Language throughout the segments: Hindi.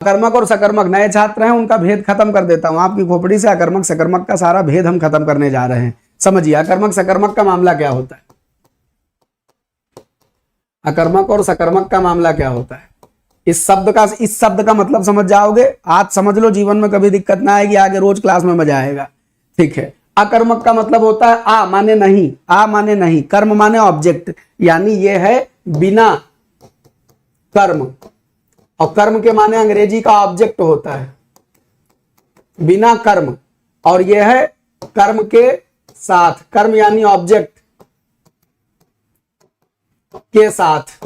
अकर्मक और सकर्मक नए छात्र हैं, उनका भेद खत्म कर देता हूं आपकी खोपड़ी से। अकर्मक सकर्मक का सारा भेद हम खत्म करने जा रहे हैं। समझिए अकर्मक सकर्मक का मामला क्या होता है। अकर्मक और सकर्मक का मामला क्या होता है। इस शब्द का मतलब समझ जाओगे, आज समझ लो, जीवन में कभी दिक्कत ना आएगी, आगे रोज क्लास में मजा आएगा। ठीक है। अकर्मक का मतलब होता है आ माने नहीं, आ माने नहीं, कर्म माने ऑब्जेक्ट, यानी ये है बिना कर्म, और कर्म के माने अंग्रेजी का ऑब्जेक्ट होता है बिना कर्म, और यह है कर्म के साथ, कर्म यानी ऑब्जेक्ट के साथ।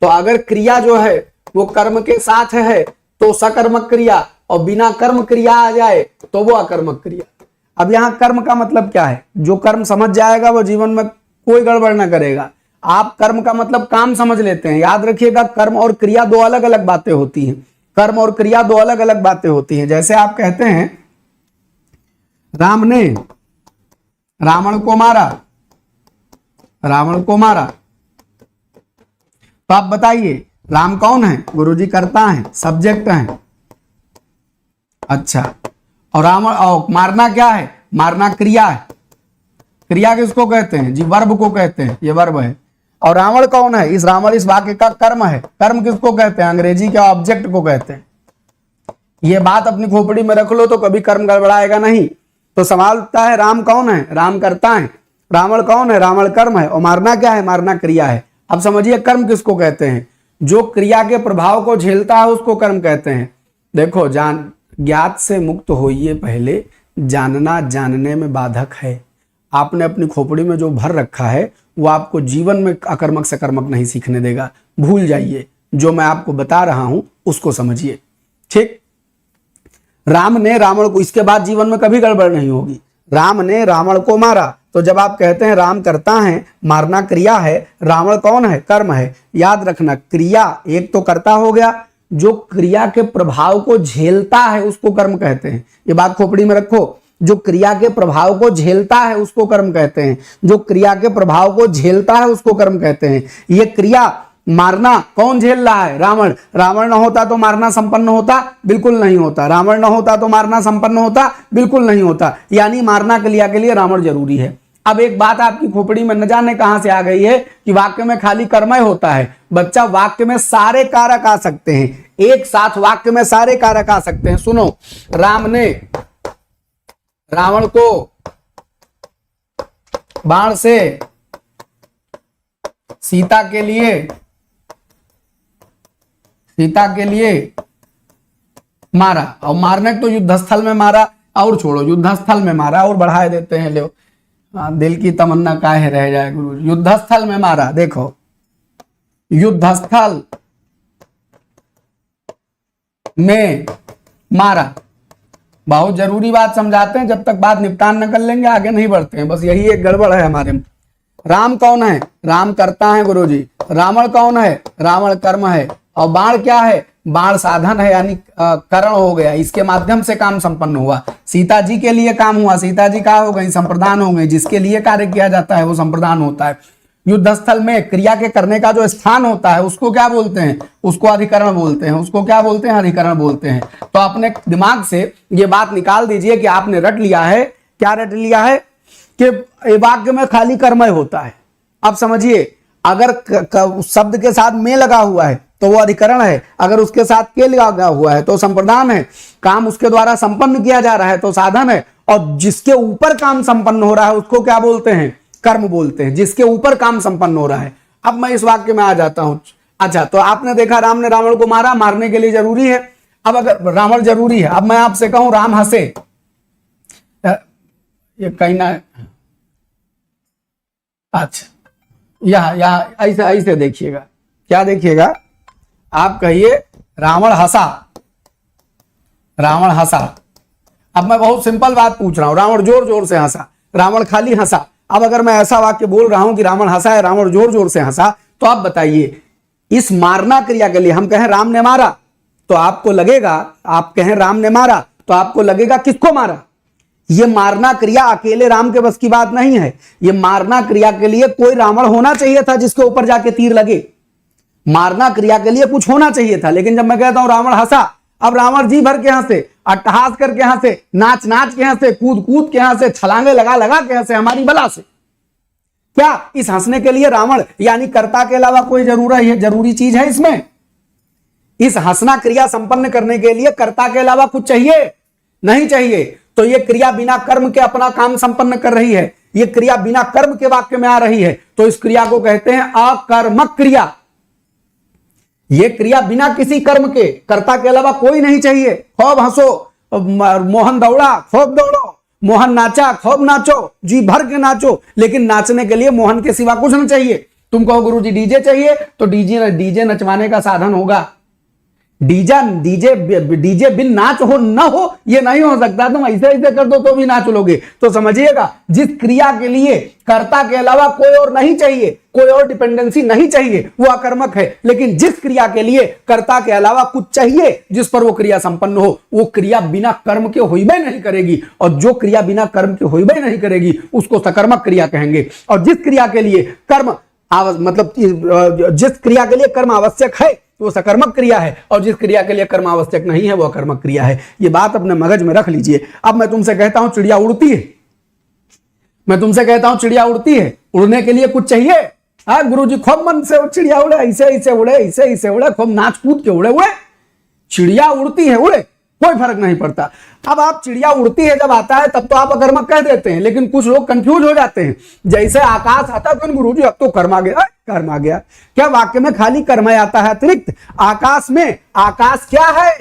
तो अगर क्रिया जो है वो कर्म के साथ है तो सकर्मक क्रिया, और बिना कर्म क्रिया आ जाए तो वो अकर्मक क्रिया। अब यहां कर्म का मतलब क्या है, जो कर्म समझ जाएगा वो जीवन में कोई गड़बड़ ना करेगा। आप कर्म का मतलब काम समझ लेते हैं, याद रखिएगा कर्म और क्रिया दो अलग अलग बातें होती हैं। कर्म और क्रिया दो अलग अलग बातें होती हैं। जैसे आप कहते हैं राम ने रावण को मारा, रावण को मारा, तो आप बताइए राम कौन है, गुरुजी कर्ता है, सब्जेक्ट है। अच्छा, और रावण, और मारना क्या है, मारना क्रिया है। क्रिया किसको कहते हैं जी, वर्ब को कहते हैं, ये वर्ब है। और रावण कौन है, इस रावण इस वाक्य का कर्म है। कर्म किसको कहते हैं, अंग्रेजी के ऑब्जेक्ट को कहते हैं। ये बात अपनी खोपड़ी में रख लो तो कभी कर्म गड़बड़ाएगा नहीं। तो सवाल उठता है राम कौन है, राम कर्ता है। रावण कौन है, रावण कर्म है। और मारना क्या है, मारना क्रिया है। अब समझिए कर्म किसको कहते हैं, जो क्रिया के प्रभाव को झेलता है उसको कर्म कहते हैं। देखो ज्ञात से मुक्त होइए पहले, जानना जानने में बाधक है। आपने अपनी खोपड़ी में जो भर रखा है वो आपको जीवन में अकर्मक सकर्मक नहीं सीखने देगा। भूल जाइए, जो मैं आपको बता रहा हूं उसको समझिए। ठीक। राम ने रावण को, इसके बाद जीवन में कभी गड़बड़ नहीं होगी। राम ने रावण को मारा, तो जब आप कहते हैं राम करता है, मारना क्रिया है, रावण कौन है, कर्म है। याद रखना क्रिया एक तो कर्ता हो गया, जो क्रिया के प्रभाव को झेलता है उसको कर्म कहते हैं। ये बात खोपड़ी में रखो, जो क्रिया के प्रभाव को झेलता है उसको कर्म कहते हैं। जो क्रिया के प्रभाव को झेलता है उसको कर्म कहते हैं। ये क्रिया मारना कौन झेल रहा है, रावण। रावण न होता तो मारना संपन्न होता, बिल्कुल नहीं होता। रावण न होता तो मारना संपन्न होता, बिल्कुल नहीं होता। यानी मारना क्रिया के लिए रावण जरूरी है। अब एक बात आपकी खोपड़ी में न जाने कहां से आ गई है कि वाक्य में खाली कर्मय होता है। बच्चा, वाक्य में सारे कारक आ सकते हैं, एक साथ वाक्य में सारे कारक आ सकते हैं। सुनो, राम ने रावण को बाण से सीता के लिए मारा, और मारने तो युद्धस्थल में मारा, और छोड़ो युद्धस्थल में मारा और बढ़ा देते हैं। लो दिल की तमन्ना काहे रह जाए गुरु। युद्धस्थल में मारा, देखो युद्धस्थल में मारा, बहुत जरूरी बात समझाते हैं, जब तक बात निपटान न कर लेंगे आगे नहीं बढ़ते हैं। बस यही एक गड़बड़ है हमारे में। राम कौन है, राम करता है गुरुजी। रावण कौन है, रावण कर्म है। और बाण क्या है, बाण साधन है, यानी करण हो गया, इसके माध्यम से काम संपन्न हुआ। सीता जी के लिए काम हुआ, सीता जी का हो गई, संप्रदान हो गई। जिसके लिए कार्य किया जाता है वो संप्रदान होता है। युद्धस्थल में क्रिया के करने का जो स्थान होता है उसको क्या बोलते हैं, उसको अधिकरण बोलते हैं। उसको क्या बोलते हैं, अधिकरण बोलते हैं। तो अपने दिमाग से ये बात निकाल दीजिए कि आपने रट लिया है, क्या रट लिया है कि वाक्य में खाली कर्मय होता है। अब समझिए, अगर शब्द के साथ में लगा हुआ है तो वो अधिकरण है, अगर उसके साथ के लगा हुआ है तो संप्रदान है, काम उसके द्वारा संपन्न किया जा रहा है तो साधन है, और जिसके ऊपर काम संपन्न हो रहा है उसको क्या बोलते हैं, कर्म बोलते हैं। जिसके ऊपर काम संपन्न हो रहा है। अब मैं इस वाक्य में आ जाता हूं। अच्छा, तो आपने देखा राम ने रावण को मारा, मारने के लिए जरूरी है। अब अगर रावण जरूरी है, अब मैं आपसे कहूं राम हंसे, ये कहीं ना, अच्छा यहां ऐसे देखिएगा, क्या देखिएगा, आप कहिए रावण हंसा, रावण हंसा। अब मैं बहुत सिंपल बात पूछ रहा हूं, रावण जोर जोर से हंसा, रावण खाली हंसा। अब अगर मैं ऐसा वाक्य बोल रहा हूं कि रावण हंसा है, रावण जोर जोर से हंसा, तो आप बताइए इस मारना क्रिया के लिए हम कहें राम ने मारा, तो आपको लगेगा, आप कहें राम ने मारा तो आपको लगेगा किसको मारा। ये मारना क्रिया अकेले राम के बस की बात नहीं है। ये मारना क्रिया के लिए कोई रावण होना चाहिए था जिसके ऊपर जाके तीर लगे। मारना क्रिया के लिए कुछ होना चाहिए था, लेकिन जब मैं कहता हूं रावण हंसा, अब रावण जी भर के हंसे, अट्टहास करके हंसे, नाच नाच के हंसे, कूद कूद के हंसे, छलांगे लगा लगा के हंसे हमारी बला से। क्या इस हंसने के लिए रावण यानी कर्ता के अलावा कोई जरूरी चीज है इसमें? इस हंसना क्रिया संपन्न करने के लिए कर्ता के अलावा कुछ चाहिए? नहीं चाहिए। तो यह क्रिया बिना कर्म के अपना काम संपन्न कर रही है, यह क्रिया बिना कर्म के वाक्य में आ रही है, तो इस क्रिया को कहते हैं अकर्मक क्रिया। यह क्रिया बिना किसी कर्म के, कर्ता के अलावा कोई नहीं चाहिए। खूब हंसो, मोहन दौड़ा, खूब दौड़ो, मोहन नाचा, खूब नाचो, जी भर के नाचो, लेकिन नाचने के लिए मोहन के सिवा कुछ नहीं चाहिए। तुम कहो गुरुजी डीजे चाहिए, तो डीजे नचवाने का साधन होगा। डीजे बिन नाच हो न हो ये नहीं हो सकता। तुम ऐसे ऐसे कर दो तो भी नाच लोगे। तो समझिएगा, जिस क्रिया के लिए कर्ता के अलावा कोई और नहीं चाहिए, कोई और डिपेंडेंसी नहीं चाहिए, वो अकर्मक है। लेकिन जिस क्रिया के लिए कर्ता के अलावा कुछ चाहिए जिस पर वो क्रिया संपन्न हो, वो क्रिया बिना कर्म के होइबे नहीं करेगी। और जो क्रिया बिना कर्म के होइबे नहीं करेगी उसको सकर्मक क्रिया कहेंगे। और जिस क्रिया के लिए कर्म मतलब जिस क्रिया के लिए कर्म आवश्यक है तो वो सकर्मक क्रिया है, और जिस क्रिया के लिए कर्म आवश्यक नहीं है वो अकर्मक क्रिया है। ये बात अपने मगज में रख लीजिए। अब मैं तुमसे कहता हूं चिड़िया उड़ती है, मैं तुमसे कहता हूं चिड़िया उड़ती है, उड़ने के लिए कुछ चाहिए? हाँ गुरुजी खूब मन से चिड़िया उड़े, ऐसे ऐसे उड़े, ऐसे ऐसे उड़े, खूब नाच कूद के उड़े उड़े। चिड़िया उड़ती है, उड़े, कोई फर्क नहीं पड़ता। अब आप चिड़िया उड़ती है जब आता है तब तो आप अकर्मक कह देते हैं, लेकिन कुछ लोग कंफ्यूज हो जाते हैं। जैसे आकाश आता तो गुरुजी अब तो कर्म आ गया, कर्म आ गया। क्या वाक्य में खाली कर्म आता है अतिरिक्त? आकाश में, आकाश क्या है?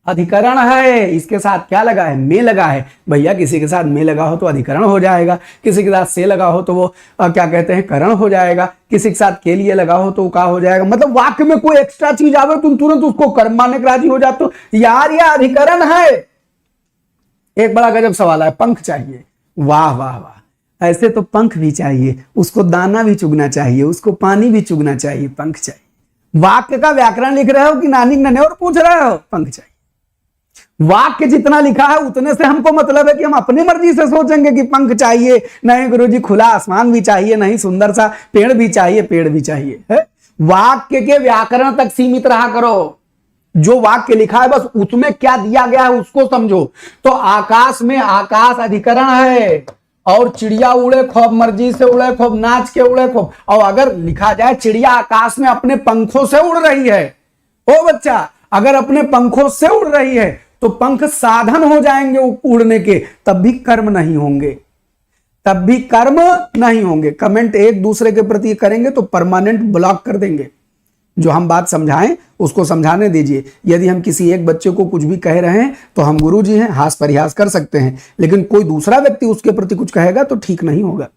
अधिकरण है। इसके साथ क्या लगा है? में लगा है। भैया किसी के साथ में लगा हो तो अधिकरण हो जाएगा, किसी के साथ से लगा हो तो वो क्या कहते हैं, करण हो जाएगा, किसी के साथ के लिए लगा हो तो क्या हो जाएगा। मतलब वाक्य में कोई एक्स्ट्रा चीज आवे तुम तुरंत उसको कर्म मानने के राजी हो जाते हो। यार ये अधिकरण है। एक बड़ा गजब सवाल है, पंख चाहिए। वाह वाह वाह, ऐसे तो पंख भी चाहिए, उसको दाना भी चुगना चाहिए, उसको पानी भी चुगना चाहिए, पंख चाहिए। वाक्य का व्याकरण लिख रहे हो कि नानी नने और पूछ रहे हो? पंख चाहिए। वाक्य जितना लिखा है उतने से हमको मतलब है कि हम अपनी मर्जी से सोचेंगे कि पंख चाहिए, नहीं गुरुजी खुला आसमान भी चाहिए, नहीं सुंदर सा पेड़ भी चाहिए, पेड़ भी चाहिए है? वाक्य के व्याकरण तक सीमित रहा करो। जो वाक्य लिखा है बस उसमें क्या दिया गया है उसको समझो। तो आकाश में आकाश अधिकरण है, और चिड़िया उड़े खूब मर्जी से उड़े, खूब नाच के उड़े खूब। और अगर लिखा जाए चिड़िया आकाश में अपने पंखों से उड़ रही है, ओ बच्चा अगर अपने पंखों से उड़ रही है तो पंख साधन हो जाएंगे उड़ने के, तब भी कर्म नहीं होंगे, तब भी कर्म नहीं होंगे। कमेंट एक दूसरे के प्रति करेंगे तो परमानेंट ब्लॉक कर देंगे। जो हम बात समझाएं उसको समझाने दीजिए। यदि हम किसी एक बच्चे को कुछ भी कह रहे हैं तो हम गुरुजी हैं, हास परिहास कर सकते हैं, लेकिन कोई दूसरा व्यक्ति उसके प्रति कुछ कहेगा तो ठीक नहीं होगा।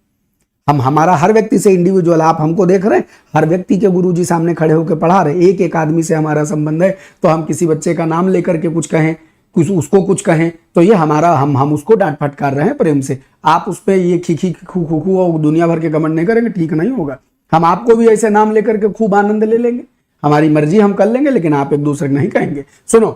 हम हमारा हर व्यक्ति से इंडिविजुअल, आप हमको देख रहे हैं, हर व्यक्ति के गुरुजी सामने खड़े होकर पढ़ा रहे, एक एक आदमी से हमारा संबंध है। तो हम किसी बच्चे का नाम लेकर के कुछ कहें, कुछ उसको कुछ कहें तो ये हमारा हम उसको डांट फटकार रहे हैं प्रेम से। आप उस पर ये खी खू खू खू और दुनिया भर के कमेंट नहीं करेंगे, ठीक नहीं होगा। हम आपको भी ऐसे नाम लेकर के खूब आनंद ले लेंगे, हमारी मर्जी हम कर लेंगे, लेकिन आप एक दूसरे को नहीं कहेंगे। सुनो,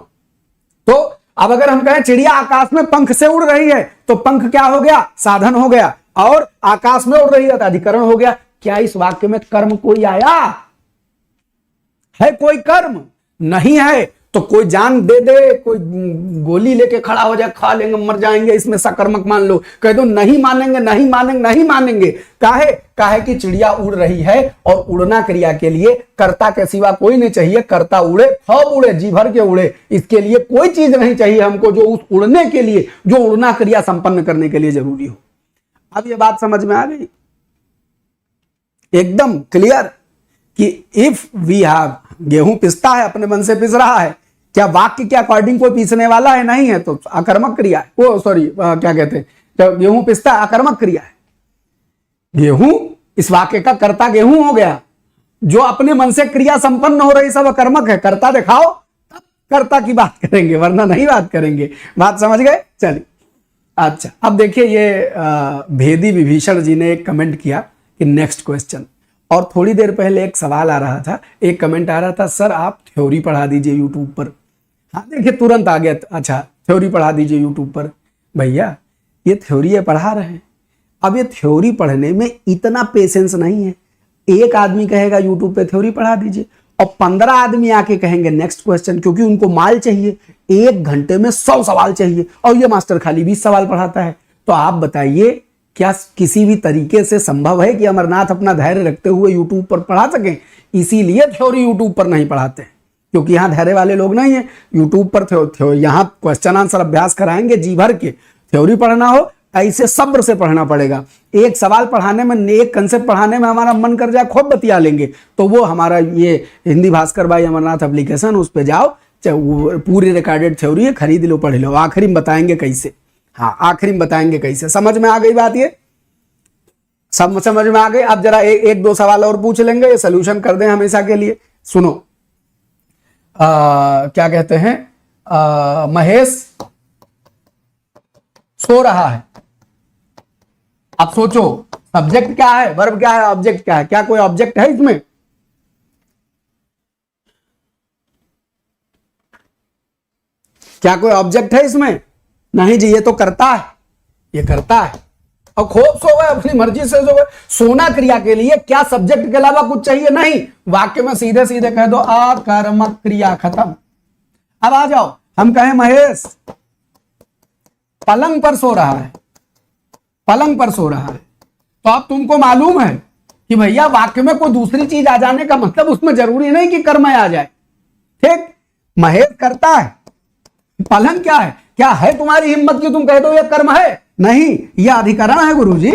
तो अब अगर हम कहें चिड़िया आकाश में पंख से उड़ रही है तो पंख क्या हो गया? साधन हो गया। और आकाश में उड़ रही है तो अधिकरण हो गया। क्या इस वाक्य में कर्म कोई आया है? कोई कर्म नहीं है। तो कोई जान दे दे, कोई गोली लेके खड़ा हो जाए, खा लेंगे मर जाएंगे, इसमें सकर्मक मान लो, कह दो नहीं मानेंगे, नहीं मानेंगे, नहीं मानेंगे। काहे कि चिड़िया उड़ रही है और उड़ना क्रिया के लिए कर्ता के सिवा कोई नहीं चाहिए। कर्ता उड़े, खूब उड़े, जी भर के उड़े, इसके लिए कोई चीज नहीं चाहिए हमको जो उस उड़ने के लिए, जो उड़ना क्रिया संपन्न करने के लिए जरूरी हो। अब ये बात समझ में आ गई एकदम क्लियर कि इफ वी हैव, गेहूं पिसता है, अपने मन से पिस रहा है, क्या वाक्य के अकॉर्डिंग कोई पीसने वाला है? नहीं है, तो अकर्मक क्रिया है। वो सॉरी क्या कहते हैं, जब गेहूं पिसता है अकर्मक क्रिया है। गेहूं, इस वाक्य का कर्ता गेहूं हो गया। जो अपने मन से क्रिया संपन्न हो रही सब अकर्मक है। कर्ता दिखाओ तब कर्ता की बात करेंगे, वरना नहीं बात करेंगे। बात समझ गए? चलिए अच्छा, अब देखिए ये भेदी विभीषण जी ने एक कमेंट किया कि नेक्स्ट क्वेश्चन। और थोड़ी देर पहले एक सवाल आ रहा था, एक कमेंट आ रहा था, सर आप थ्योरी पढ़ा दीजिए यूट्यूब पर। हाँ देखिए तुरंत आ गया, अच्छा थ्योरी पढ़ा दीजिए यूट्यूब पर। भैया ये थ्योरी है, पढ़ा रहे हैं। अब ये थ्योरी पढ़ने में इतना पेशेंस नहीं है। एक आदमी कहेगा यूट्यूब पे थ्योरी पढ़ा दीजिए, और 15 आदमी आके कहेंगे नेक्स्ट क्वेश्चन, क्योंकि उनको माल चाहिए, 1 घंटे में 100 सवाल चाहिए, और ये मास्टर खाली 20 सवाल पढ़ाता है। तो आप बताइए, क्या किसी भी तरीके से संभव है कि अमरनाथ अपना धैर्य रखते हुए यूट्यूब पर पढ़ा सकें? इसीलिए थ्योरी यूट्यूब पर नहीं पढ़ाते हैं, क्योंकि यहाँ धैर्य वाले लोग नहीं है। यूट्यूब पर यहाँ क्वेश्चन आंसर अभ्यास कराएंगे जी भर के। थ्योरी पढ़ना हो ऐसे सब्र से पढ़ना पड़ेगा। एक सवाल पढ़ाने में, एक कंसेप्ट पढ़ाने में हमारा मन कर जाए खूब बतिया लेंगे, तो वो हमारा ये हिंदी भास्कर भाई अमरनाथ एप्लीकेशन, उस पर जाओ, पूरी रिकॉर्डेड थ्योरी है, खरीद लो, पढ़ लो। आखिरी में बताएंगे कैसे। हाँ, आखिरी में बताएंगे कैसे। समझ में आ गई बात? ये सब समझ में आ गई? अब जरा एक दो सवाल और पूछ लेंगे, ये सोल्यूशन कर दें हमेशा के लिए। सुनो, क्या कहते हैं, महेश सो रहा है। अब सोचो, सब्जेक्ट क्या है, वर्ब क्या है, ऑब्जेक्ट क्या है? क्या कोई ऑब्जेक्ट है इसमें? क्या कोई ऑब्जेक्ट है इसमें? नहीं जी, ये तो करता है, ये करता है। और खूब सो गए, अपनी मर्जी से सो गए। सोना क्रिया के लिए क्या सब्जेक्ट के अलावा कुछ चाहिए? नहीं। वाक्य में सीधे सीधे कह दो अकर्मक क्रिया, खत्म। अब आ जाओ, हम कहें महेश पलंग पर सो रहा है, पलंग पर सो रहा है, तो अब तुमको मालूम है कि भैया वाक्य में कोई दूसरी चीज आ जाने का मतलब उसमें जरूरी नहीं कि कर्म आ जाए। ठीक, महेश करता है, पलंग क्या है? क्या है तुम्हारी हिम्मत कि तुम कह दो ये कर्म है? नहीं, यह अधिकरण है गुरुजी।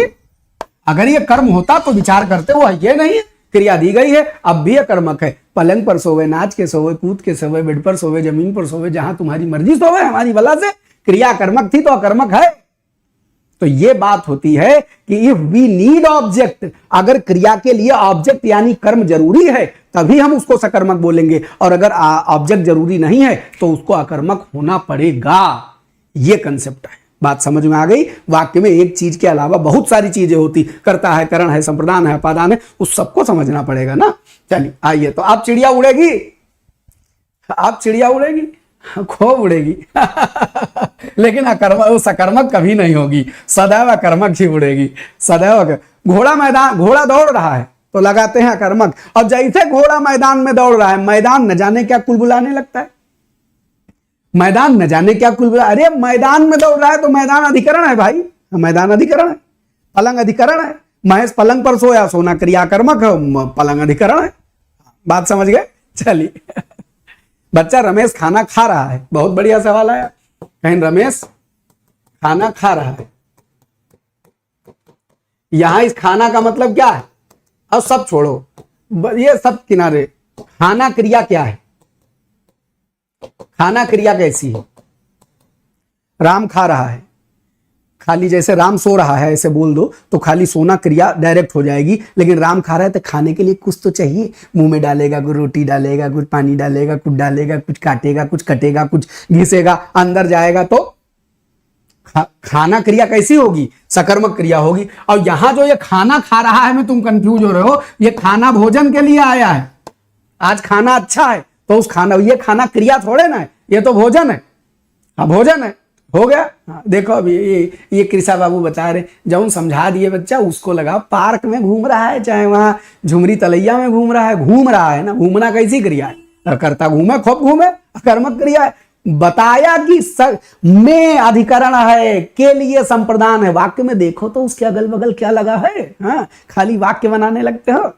अगर ये कर्म होता तो विचार करते हो, ये नहीं है, क्रिया दी गई है, अब भी ये कर्मक है। पलंग पर सोवे, नाच के सोवे, कूद के सोवे, बेड पर सोवे, जमीन पर सोवे, जहां तुम्हारी मर्जी सोवे, हमारी बला से। क्रिया कर्मक थी तो अकर्मक है। तो ये बात होती है कि इफ वी नीड ऑब्जेक्ट, अगर क्रिया के लिए ऑब्जेक्ट यानी कर्म जरूरी है तभी हम उसको सकर्मक बोलेंगे, और अगर ऑब्जेक्ट जरूरी नहीं है तो उसको अकर्मक होना पड़ेगा। ये कंसेप्ट है। बात समझ में आ गई? वाक्य में एक चीज के अलावा बहुत सारी चीजें होती, करता है, करण है, संप्रदान है, अपादान है, उस सबको समझना पड़ेगा ना। चलिए आइए, तो आप चिड़िया उड़ेगी, आप चिड़िया उड़ेगी, खूब उड़ेगी लेकिन अकर्मक, सकर्मक कभी नहीं होगी, सदैव अकर्मक ही उड़ेगी, सदैव। घोड़ा मैदान, घोड़ा दौड़ रहा है तो लगाते हैं अकर्मक, और जैसे घोड़ा मैदान में दौड़ रहा है, मैदान न जाने क्या कुलबुलाने लगता है, मैदान न जाने क्या कुलबुला। अरे मैदान में दौड़ रहा है तो मैदान अधिकरण है भाई, मैदान अधिकरण है, पलंग अधिकरण है। महेश पलंग पर सोया, सोना क्रिया कर्मक है, पलंग अधिकरण है। बात समझ गए? चलिए बच्चा रमेश खाना खा रहा है, बहुत बढ़िया सवाल आया। कहीं रमेश खाना खा रहा है, यहां इस खाना का मतलब क्या है? अब सब छोड़ो, ये सब किनारे, खाना क्रिया क्या है? खाना क्रिया कैसी है? राम खा रहा है, खाली जैसे राम सो रहा है ऐसे बोल दो तो खाली सोना क्रिया डायरेक्ट हो जाएगी, लेकिन राम खा रहा है तो खाने के लिए कुछ तो चाहिए। मुंह में डालेगा, कुछ रोटी डालेगा, कुछ पानी डालेगा, कुछ डालेगा, कुछ काटेगा, कुछ कटेगा, कुछ घिसेगा, अंदर जाएगा, तो खाना क्रिया कैसी होगी? सकर्मक क्रिया होगी। और यहां जो ये खाना खा रहा है में तुम कंफ्यूज हो रहे हो, ये खाना भोजन के लिए आया है। आज खाना अच्छा है तो उस खाना, ये खाना क्रिया थोड़े ना है, ये तो भोजन है। हाँ भोजन है, हो गया। हाँ, देखो अभी ये कृषा बाबू बता रहे, जब समझा दिए बच्चा, उसको लगा पार्क में घूम रहा है, चाहे वहां झुमरी तलैया में घूम रहा है ना। घूमना कैसी क्रिया है? करता घूमे, खूब घूमे, कर्मक क्रिया है। बताया कि में अधिकरण है, के लिए संप्रदान है। वाक्य में देखो तो उसके अगल बगल क्या लगा है? हाँ, खाली वाक्य बनाने लगते हो।